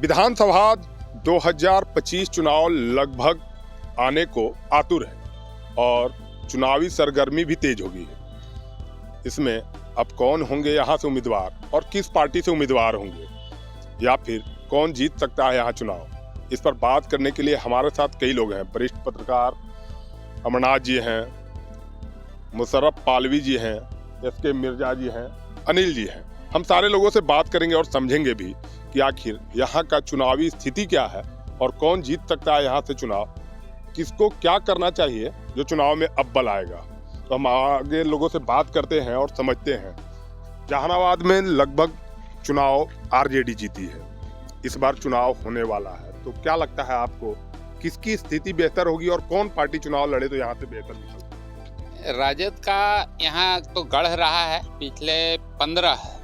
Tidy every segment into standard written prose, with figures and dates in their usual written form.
विधानसभा 2025 चुनाव लगभग आने को आतुर है और चुनावी सरगर्मी भी तेज हो गई है। इसमें अब कौन होंगे यहाँ से उम्मीदवार और किस पार्टी से उम्मीदवार होंगे या फिर कौन जीत सकता है यहाँ चुनाव, इस पर बात करने के लिए हमारे साथ कई लोग हैं। वरिष्ठ पत्रकार अमरनाथ जी हैं, मुशर्रफ पालवी जी हैं, एसके मिर्जा जी हैं, अनिल जी हैं। हम सारे लोगों से बात करेंगे और समझेंगे भी कि आखिर यहाँ का चुनावी स्थिति क्या है और कौन जीत सकता है यहाँ से चुनाव, किसको क्या करना चाहिए जो चुनाव में अव्वल आएगा। तो हम आगे लोगों से बात करते हैं और समझते हैं। जहानाबाद में लगभग चुनाव आरजेडी जीती है, इस बार चुनाव होने वाला है, तो क्या लगता है आपको किसकी स्थिति बेहतर होगी और कौन पार्टी चुनाव लड़े तो यहाँ से बेहतर निकले? राजद का यहाँ तो गढ़ रहा है। पिछले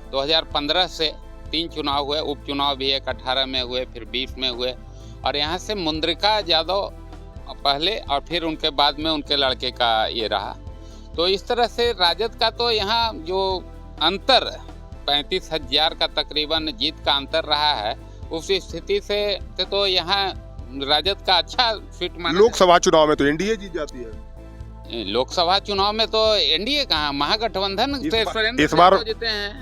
2015 से 3 चुनाव हुए, उपचुनाव भी एक 18 में हुए, फिर 20 में हुए, और यहाँ से मुंद्रिका यादव पहले और फिर उनके बाद में उनके लड़के का ये रहा। तो इस तरह से राजद का तो यहाँ जो अंतर 35,000 का तकरीबन जीत का अंतर रहा है, उस स्थिति से तो यहाँ राजद का अच्छा फिट माना। लोकसभा चुनाव में तो एनडीए जीत जाती है। लोकसभा चुनाव में तो एनडीए कहाँ, महागठबंधन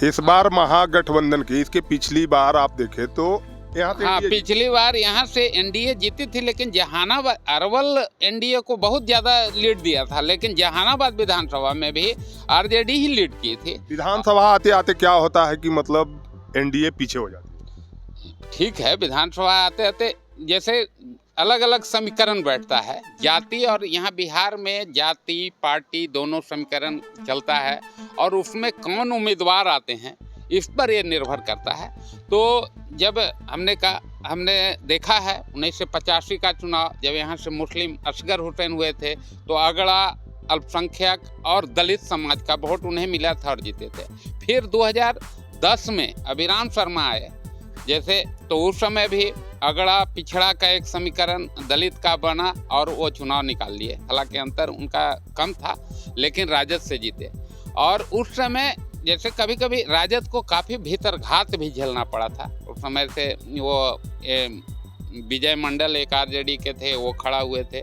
इस बार महागठबंधन की, इसके पिछली बार आप देखें तो यहाँ से हाँ, पिछली बार यहाँ से एनडीए जीती थी, लेकिन जहानाबाद अरवल एनडीए को बहुत ज्यादा लीड दिया था, लेकिन जहानाबाद विधानसभा में भी आरजेडी ही लीड की थी। विधानसभा आते आते क्या होता है कि मतलब एनडीए पीछे हो जाती है। ठीक है, विधानसभा आते आते जैसे अलग अलग समीकरण बैठता है, जाति, और यहाँ बिहार में जाति पार्टी दोनों समीकरण चलता है, और उसमें कौन उम्मीदवार आते हैं इस पर ये निर्भर करता है। तो जब हमने देखा है 1985 का चुनाव, जब यहाँ से मुस्लिम असगर हुसैन हुए थे, तो अगड़ा अल्पसंख्यक और दलित समाज का वोट उन्हें मिला था और जीते थे। फिर 2010 में अभिराम शर्मा आए जैसे, तो उस समय भी अगड़ा पिछड़ा का एक समीकरण दलित का बना और वो चुनाव निकाल लिए। हालांकि अंतर उनका कम था, लेकिन राजद से जीते। और उस समय जैसे कभी कभी राजद को काफ़ी भीतर घात भी झेलना पड़ा था। उस समय से वो विजय मंडल एक आरजेडी के थे, वो खड़ा हुए थे,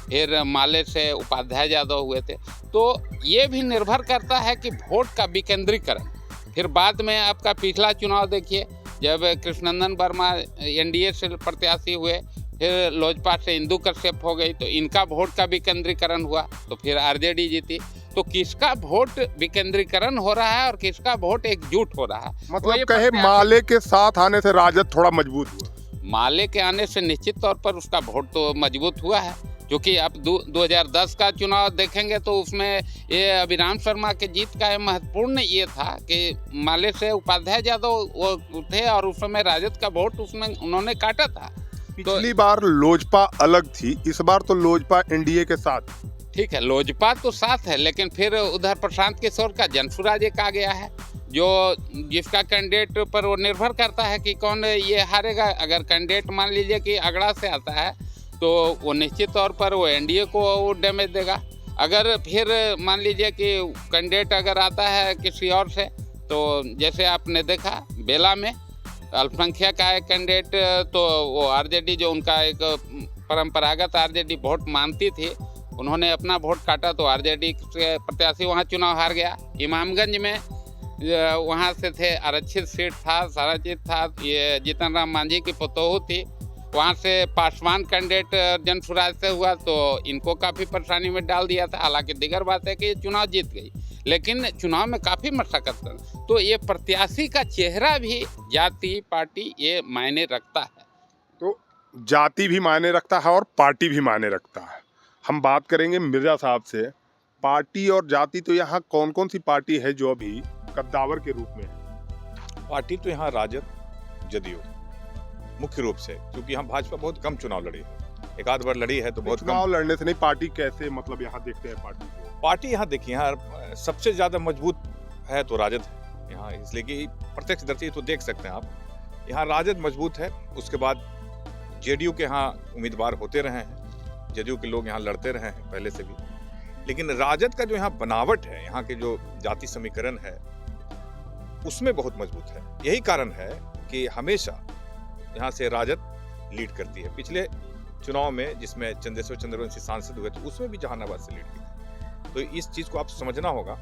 फिर माले से उपाध्याय यादव हुए थे। तो ये भी निर्भर करता है कि वोट का विकेंद्रीकरण। फिर बाद में आपका पिछला चुनाव देखिए, जब कृष्णनंदन वर्मा एनडीए से प्रत्याशी हुए, फिर लोजपा से इंदु कश्यप हो गई, तो इनका वोट का विकेंद्रीकरण हुआ, तो फिर आरजेडी जीती। तो किसका वोट विकेंद्रीकरण हो रहा है और किसका वोट एकजुट हो रहा है, मतलब कहे माले के साथ आने से राजद थोड़ा मजबूत हुआ। माले के आने से निश्चित तौर पर उसका वोट तो मजबूत हुआ है, क्योंकि आप 2010 का चुनाव देखेंगे तो उसमें ये अभिराम शर्मा के जीत का महत्वपूर्ण ये था कि माले से उपाध्याय यादव वो थे, और उस समय राजद का वोट उसमें उन्होंने काटा था। पिछली बार लोजपा अलग थी, इस बार तो लोजपा एनडीए के साथ। ठीक है, लोजपा तो साथ है, लेकिन फिर उधर प्रशांत किशोर का जनसुराज एक आ गया है, जो जिसका कैंडिडेट पर वो निर्भर करता है कि कौन ये हारेगा। अगर कैंडिडेट मान लीजिए कि अगड़ा से आता है, तो वो निश्चित तौर पर वो एनडीए को वो डैमेज देगा। अगर फिर मान लीजिए कि कैंडिडेट अगर आता है किसी और से, तो जैसे आपने देखा बेला में अल्पसंख्यक का एक कैंडिडेट, तो वो आरजेडी, जो उनका एक परंपरागत आरजेडी वोट मानती थी, उन्होंने अपना वोट काटा, तो आरजेडी के प्रत्याशी वहाँ चुनाव हार गया। इमामगंज में वहाँ से थे, आरक्षित सीट था, सारा चीज़ था, ये जीतन राम मांझी की पतोहू थी, वहाँ से पासवान कैंडिडेट जनसुराज से हुआ, तो इनको काफ़ी परेशानी में डाल दिया था। हालांकि दिगर बात है कि ये चुनाव जीत गई, लेकिन चुनाव में काफ़ी मशक्कत कर, तो ये प्रत्याशी का चेहरा भी जाति पार्टी ये मायने रखता है। तो जाति भी मायने रखता है और पार्टी भी मायने रखता है। हम बात करेंगे मिर्जा साहब से। पार्टी और जाति, तो यहाँ कौन कौन सी पार्टी है जो अभी कद्दावर के रूप में है? पार्टी तो यहाँ राजद, जदयू मुख्य रूप से, क्योंकि यहाँ भाजपा बहुत कम चुनाव लड़ी है, एक आध बार लड़ी है तो बहुत चुनाव कम। लड़ने से नहीं, पार्टी कैसे मतलब यहाँ देखते हैं पार्टी को? पार्टी यहाँ देखिए, यहाँ सबसे ज्यादा मजबूत है तो राजद है यहाँ, इसलिए कि प्रत्यक्षदर्शी तो देख सकते हैं आप, यहाँ राजद मजबूत है। उसके बाद जेडीयू के यहाँ उम्मीदवार होते रहे हैं, जदयू के लोग यहाँ लड़ते रहे हैं पहले से भी, लेकिन राजद का जो यहाँ बनावट है, यहाँ के जो जाति समीकरण है, उसमें बहुत मजबूत है। यही कारण है कि हमेशा यहाँ से राजद लीड करती है। पिछले चुनाव में जिसमें चंदेश्वर चंद्रवंशी सांसद हुए थे उसमें भी जहानाबाद से लीड की थी। तो इस चीज़ को आप समझना होगा।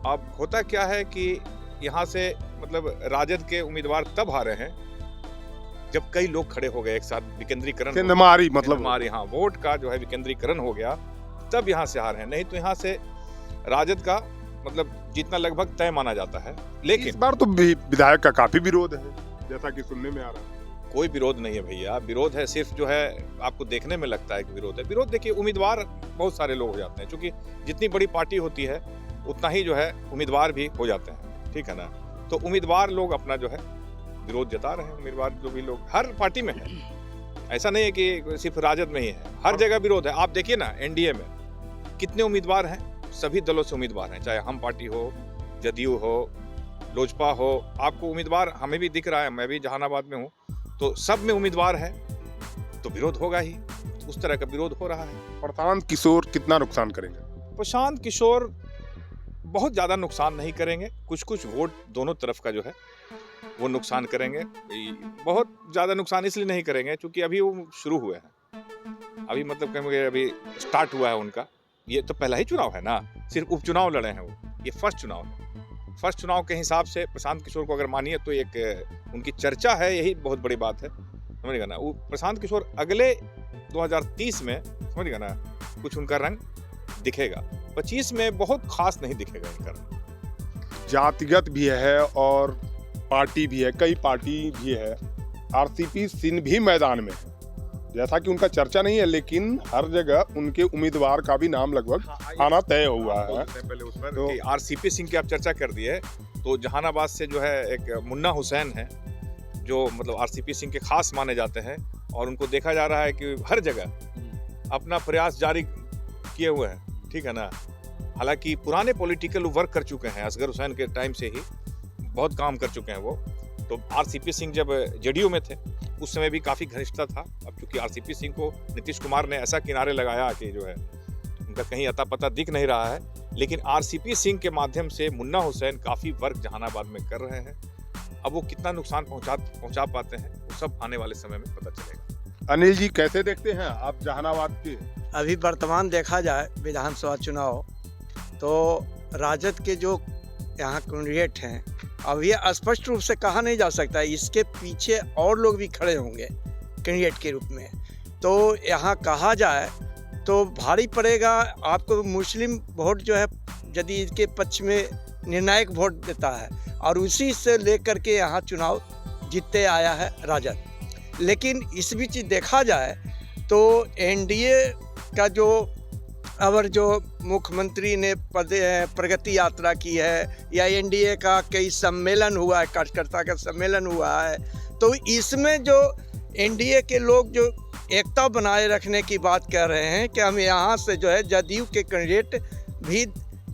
अब होता क्या है कि यहाँ से मतलब राजद के उम्मीदवार तब हारे हैं जब कई लोग खड़े हो गए एक साथ, विकेंद्रीकरण हमारी मतलब हमारे यहाँ वोट का जो है विकेंद्रीकरण हो गया, तब यहाँ से हार है। नहीं तो यहाँ से राजद का मतलब जीतना लगभग तय माना जाता है। इस लेकिन बार तो विधायक का काफी विरोध है, जैसा कि सुनने में आ रहा है। कोई विरोध नहीं है भैया, विरोध है सिर्फ जो है आपको देखने में लगता है कि विरोध है। विरोध देखिए, उम्मीदवार बहुत सारे लोग हो जाते हैं, क्योंकि जितनी बड़ी पार्टी होती है उतना ही जो है उम्मीदवार भी हो जाते हैं, ठीक है ना। तो उम्मीदवार लोग अपना जो है विरोध जता रहे हैं। उम्मीदवार जो भी लोग हर पार्टी में है, ऐसा नहीं है कि सिर्फ राजद में ही है, हर जगह विरोध है। आप देखिए ना एनडीए में कितने उम्मीदवार हैं, सभी दलों से उम्मीदवार हैं, चाहे हम पार्टी हो, जदयू हो, लोजपा हो। आपको उम्मीदवार हमें भी दिख रहा है, मैं भी जहानाबाद में हूँ, तो सब में उम्मीदवार है, तो विरोध होगा ही। उस तरह का विरोध हो रहा है। प्रशांत किशोर कितना नुकसान करेंगे? प्रशांत किशोर बहुत ज़्यादा नुकसान नहीं करेंगे, कुछ कुछ वोट दोनों तरफ का जो है वो नुकसान करेंगे। बहुत ज़्यादा नुकसान इसलिए नहीं करेंगे क्योंकि अभी वो शुरू हुए हैं, अभी मतलब कहेंगे अभी स्टार्ट हुआ है उनका। ये तो पहला ही चुनाव है ना, सिर्फ उपचुनाव लड़े हैं वो, ये फर्स्ट चुनाव है। फर्स्ट चुनाव के हिसाब से प्रशांत किशोर को अगर मानिए तो एक उनकी चर्चा है, यही बहुत बड़ी बात है, समझिएगा ना। वो प्रशांत किशोर अगले 2030 में समझिएगा ना कुछ उनका रंग दिखेगा, 25 में बहुत खास नहीं दिखेगा इनका रंग। जातिगत भी है और पार्टी भी है, कई पार्टी भी है। आरसीपी सिंह भी मैदान में है, जैसा कि उनका चर्चा नहीं है, लेकिन हर जगह उनके उम्मीदवार का भी नाम लगभग आना तय हुआ है। पहले उस पर कि आरसीपी सिंह की आप चर्चा कर दी है, तो जहानाबाद से जो है एक मुन्ना हुसैन है जो मतलब आरसीपी सिंह के खास माने जाते हैं, और उनको देखा जा रहा है कि हर जगह अपना प्रयास जारी किए हुए हैं, ठीक है ना। हालांकि पुराने पॉलिटिकल वर्क कर चुके हैं, असगर हुसैन के टाइम से ही बहुत काम कर चुके हैं वो। तो आरसीपी सिंह जब जेडीयू में थे उस समय भी काफ़ी घनिष्ठता था। अब चूंकि आरसीपी सिंह को नीतीश कुमार ने ऐसा किनारे लगाया कि जो है उनका कहीं अता पता दिख नहीं रहा है, लेकिन आरसीपी सिंह के माध्यम से मुन्ना हुसैन काफ़ी वर्क जहानाबाद में कर रहे हैं। अब वो कितना नुकसान पहुंचा पाते हैं वो सब आने वाले समय में पता चलेगा। अनिल जी, कैसे देखते हैं आप जहानाबाद के? अभी वर्तमान देखा जाए विधानसभा चुनाव, तो राजद के जो यहाँ कैंडिडेट हैं, अब ये स्पष्ट रूप से कहा नहीं जा सकता, इसके पीछे और लोग भी खड़े होंगे कैंडिडेट के रूप में। तो यहाँ कहा जाए तो भारी पड़ेगा आपको। मुस्लिम वोट जो है यदि इसके पक्ष में निर्णायक वोट देता है, और उसी से लेकर के यहाँ चुनाव जीतते आया है राजद। लेकिन इस बीच देखा जाए तो एनडीए का जो अवर जो मुख्यमंत्री ने प्रगति यात्रा की है, या एनडीए का कई सम्मेलन हुआ है, कार्यकर्ता का सम्मेलन हुआ है, तो इसमें जो एनडीए के लोग जो एकता बनाए रखने की बात कर रहे हैं कि हम यहाँ से जो है जदयू के कैंडिडेट भी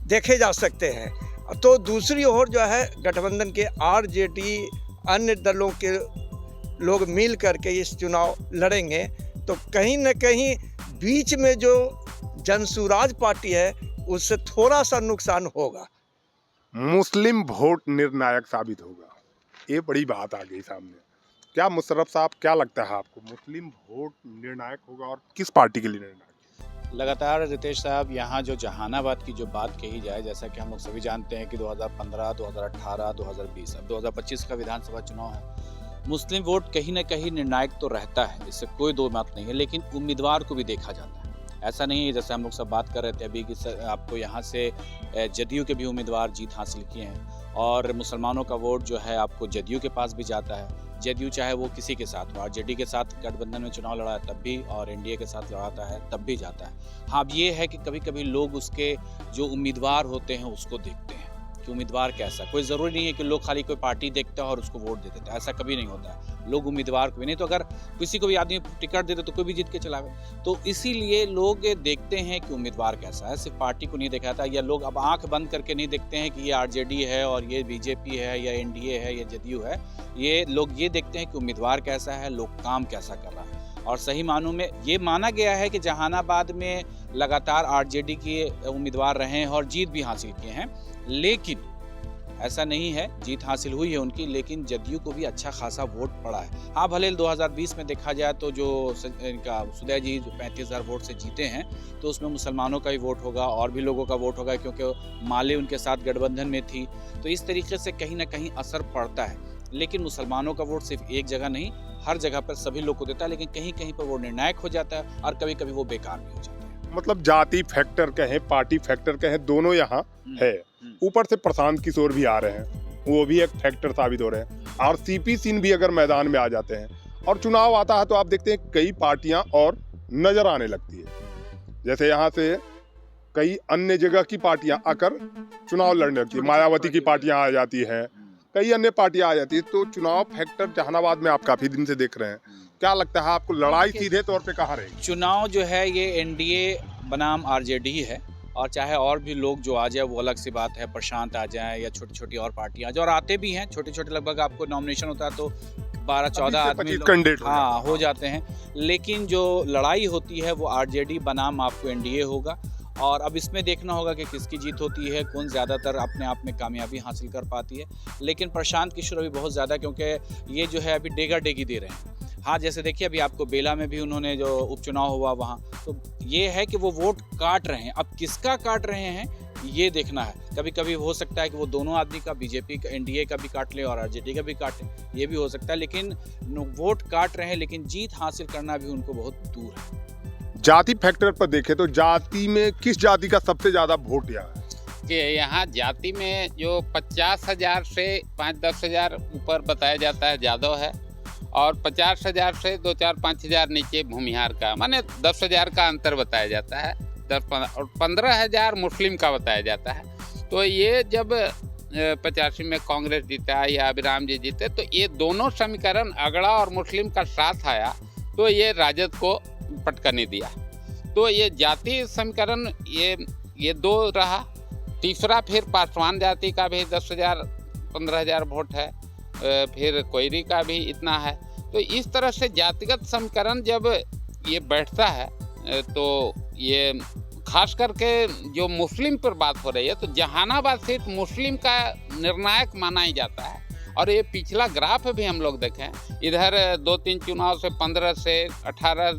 देखे जा सकते हैं। तो दूसरी ओर जो है गठबंधन के आरजेडी अन्य दलों के लोग मिल करके इस चुनाव लड़ेंगे, तो कहीं न कहीं बीच में जो जनसुराज पार्टी है उससे थोड़ा सा नुकसान होगा। मुस्लिम वोट निर्णायक साबित होगा, ये बड़ी बात आ गई सामने। क्या मुशर्रफ साहब, क्या लगता है आपको, मुस्लिम वोट निर्णायक होगा और किस पार्टी के लिए निर्णायक? लगातार रितेश साहब, यहाँ जो जहानाबाद की जो बात कही जाए, जैसा कि हम लोग सभी जानते हैं कि 2015, 2018, 2020, अब 2025 का विधानसभा चुनाव है। मुस्लिम वोट कहीं ना कहीं निर्णायक तो रहता है, इससे कोई दो बात नहीं है, लेकिन उम्मीदवार को भी देखा जाता है। ऐसा नहीं है, जैसे हम लोग सब बात कर रहे थे अभी कि आपको यहाँ से जदयू के भी उम्मीदवार जीत हासिल किए हैं, और मुसलमानों का वोट जो है आपको जदयू के पास भी जाता है। जदयू चाहे वो किसी के साथ हो, आरजेडी के साथ गठबंधन में चुनाव लड़ा है तब भी, और एनडीए के साथ लड़ाता है तब भी जाता है। हाँ, अब ये है कि कभी कभी लोग उसके जो उम्मीदवार होते हैं उसको देखते हैं कि उम्मीदवार कैसा। कोई ज़रूरी नहीं है कि लोग खाली कोई पार्टी देखते हैं और उसको वोट दे देते हैं, ऐसा कभी नहीं होता है। लोग उम्मीदवार को भी नहीं, तो अगर किसी को भी आदमी टिकट दे दे तो कोई भी जीत के चलावे। तो इसीलिए लोग देखते हैं कि उम्मीदवार कैसा है, सिर्फ पार्टी को नहीं देखा जाता। या लोग अब आंख बंद करके नहीं देखते हैं कि ये आरजेडी है और ये बीजेपी है या एनडीए है या जदयू है। ये लोग ये देखते हैं कि उम्मीदवार कैसा है, लोग काम कैसा कर रहा है। और सही मानों में ये माना गया है कि जहानाबाद में लगातार आरजेडी के उम्मीदवार रहे हैं और जीत भी हासिल किए हैं, लेकिन ऐसा नहीं है, जीत हासिल हुई है उनकी, लेकिन जदयू को भी अच्छा खासा वोट पड़ा है। हाँ, भले 2020 में देखा जाए तो जो इनका सुदय जी जो 35,000 वोट से जीते हैं, तो उसमें मुसलमानों का ही वोट होगा और भी लोगों का वोट होगा, क्योंकि माले उनके साथ गठबंधन में थी। तो इस तरीके से कहीं ना कहीं असर पड़ता है। लेकिन मुसलमानों का वोट सिर्फ एक जगह नहीं, हर जगह पर सभी लोग को देता है, लेकिन कहीं कहीं पर वो निर्णायक हो जाता है और कभी कभी वो बेकार भी हो जाता है। मतलब जाति फैक्टर कहें, पार्टी फैक्टर कहें, दोनों यहाँ है। ऊपर से प्रशांत किशोर भी आ रहे हैं, वो भी एक फैक्टर साबित हो रहे हैं। और सीपी सिंह भी अगर मैदान में आ जाते हैं और चुनाव आता है तो आप देखते हैं कई पार्टियां और नजर आने लगती है। जैसे यहाँ से कई अन्य जगह की पार्टियां आकर चुनाव लड़ने लगती है, मायावती की पार्टियां आ जाती हैं, कई अन्य पार्टियां आ जाती है। तो चुनाव फैक्टर जहानाबाद में आप काफी दिन से देख रहे हैं, क्या लगता है आपको लड़ाई सीधे तौर पे कहाँ रहेगी? चुनाव जो है ये एनडीए बनाम आरजेडी है, और चाहे और भी लोग जो आ जाए वो अलग सी बात है, प्रशांत आ जाए या छोटी छोटी और पार्टियां आ जाए, और आते भी हैं छोटे छोटे, लगभग आपको नॉमिनेशन होता है तो 12-14 आदमी कैंडिडेट हाँ हो जाते हैं। लेकिन जो लड़ाई होती है वो आरजेडी बनाम आपको एनडीए होगा, और अब इसमें देखना होगा कि किसकी जीत होती है, कौन ज़्यादातर अपने आप में कामयाबी हासिल कर पाती है। लेकिन प्रशांत किशोर अभी बहुत ज़्यादा, क्योंकि ये जो है अभी डेगा डेगी दे रहे हैं। हाँ, जैसे देखिए अभी आपको बेला में भी उन्होंने जो उपचुनाव हुआ वहाँ, तो ये है कि वो वोट काट रहे हैं। अब किसका काट रहे हैं ये देखना है। कभी कभी हो सकता है कि वो दोनों आदमी का, बीजेपी का, एनडीए का भी काट ले और आरजेडी का भी काट ले, ये भी हो सकता है। लेकिन वोट काट रहे हैं, लेकिन जीत हासिल करना भी उनको बहुत दूर है। जाति फैक्टर पर देखें तो जाति में किस जाति का सबसे ज्यादा वोट यहाँ है? कि यहाँ जाति में जो 50,000 से 5-10,000 ऊपर बताया जाता है यादव है, और 50,000 से 2-4-5,000 नीचे भूमिहार का, माने 10,000 का अंतर बताया जाता है। 10-15 और 15,000 मुस्लिम का बताया जाता है। तो ये जब 85 में कांग्रेस जीता या अभिराम जी जीते, तो ये दोनों समीकरण अगड़ा और मुस्लिम का साथ आया, तो ये राजद को पटकने दिया। तो ये जाति समीकरण ये दो रहा। तीसरा फिर पासवान जाति का भी 10,000-15,000 वोट है, फिर कोयरी का भी इतना है। तो इस तरह से जातिगत समीकरण जब ये बैठता है तो ये खास करके जो मुस्लिम पर बात हो रही है, तो जहानाबाद सीट मुस्लिम का निर्णायक माना ही जाता है। और ये पिछला ग्राफ भी हम लोग देखें, इधर 2-3 चुनाव से 15 से 18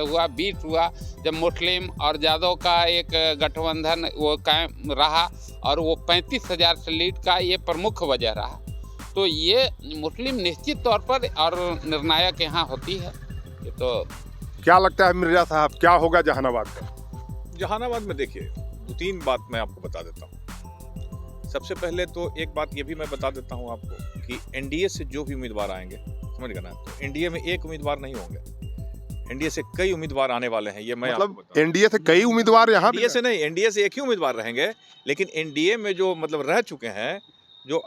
हुआ, 20 हुआ, जब मुस्लिम और यादव का एक गठबंधन वो कायम रहा, और वो 35,000 से लीड का ये प्रमुख वजह रहा। तो ये मुस्लिम निश्चित तौर पर और निर्णायक यहाँ होती है। ये तो क्या लगता है मिर्जा साहब, क्या होगा जहानाबाद का? जहानाबाद में देखिए 2-3 बात मैं आपको बता देता हूँ। सबसे पहले तो एक बात ये भी मैं बता देता हूँ आपको कि एनडीए से जो भी उम्मीदवार आएंगे, समझ गए ना, तो एनडीए में एक उम्मीदवार नहीं होंगे, एनडीए से कई उम्मीदवार आने वाले हैं। ये मैं मतलब एनडीए से कई उम्मीदवार यहाँ? एनडीए से नहीं, एनडीए से एक ही उम्मीदवार रहेंगे, लेकिन एनडीए में जो मतलब रह चुके हैं, जो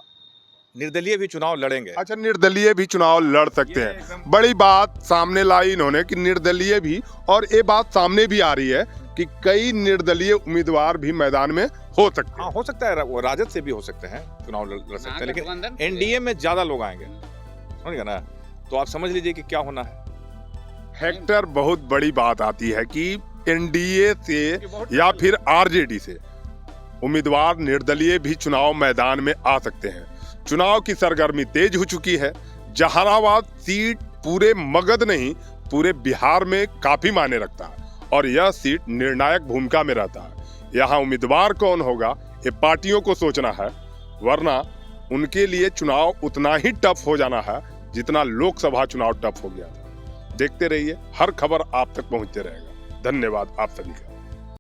निर्दलीय भी चुनाव लड़ेंगे। अच्छा, निर्दलीय भी चुनाव लड़ सकते हैं। बड़ी बात सामने लाई इन्होंने कि निर्दलीय भी, और ये बात सामने भी आ रही है कि कई निर्दलीय उम्मीदवार भी मैदान में हो सकते हैं। हाँ, हो सकता है, वो राजद से भी हो सकते हैं, चुनाव लड़ सकते हैं, लेकिन एनडीए में ज्यादा लोग आएंगे, समझ गए ना। तो आप समझ लीजिए कि क्या होना है। फैक्टर बहुत बड़ी बात आती है कि एनडीए से या फिर आरजेडी से उम्मीदवार निर्दलीय भी चुनाव मैदान में आ सकते हैं। चुनाव की सरगर्मी तेज हो चुकी है। जहानाबाद सीट पूरे मगध नहीं, पूरे बिहार में काफी मायने रखता है, और यह सीट निर्णायक भूमिका में रहता है। यहाँ उम्मीदवार कौन होगा ये पार्टियों को सोचना है, वरना उनके लिए चुनाव उतना ही टफ हो जाना है जितना लोकसभा चुनाव टफ हो गया था। देखते रहिए, हर खबर आप तक पहुंचते रहेगा। धन्यवाद आप सभी का।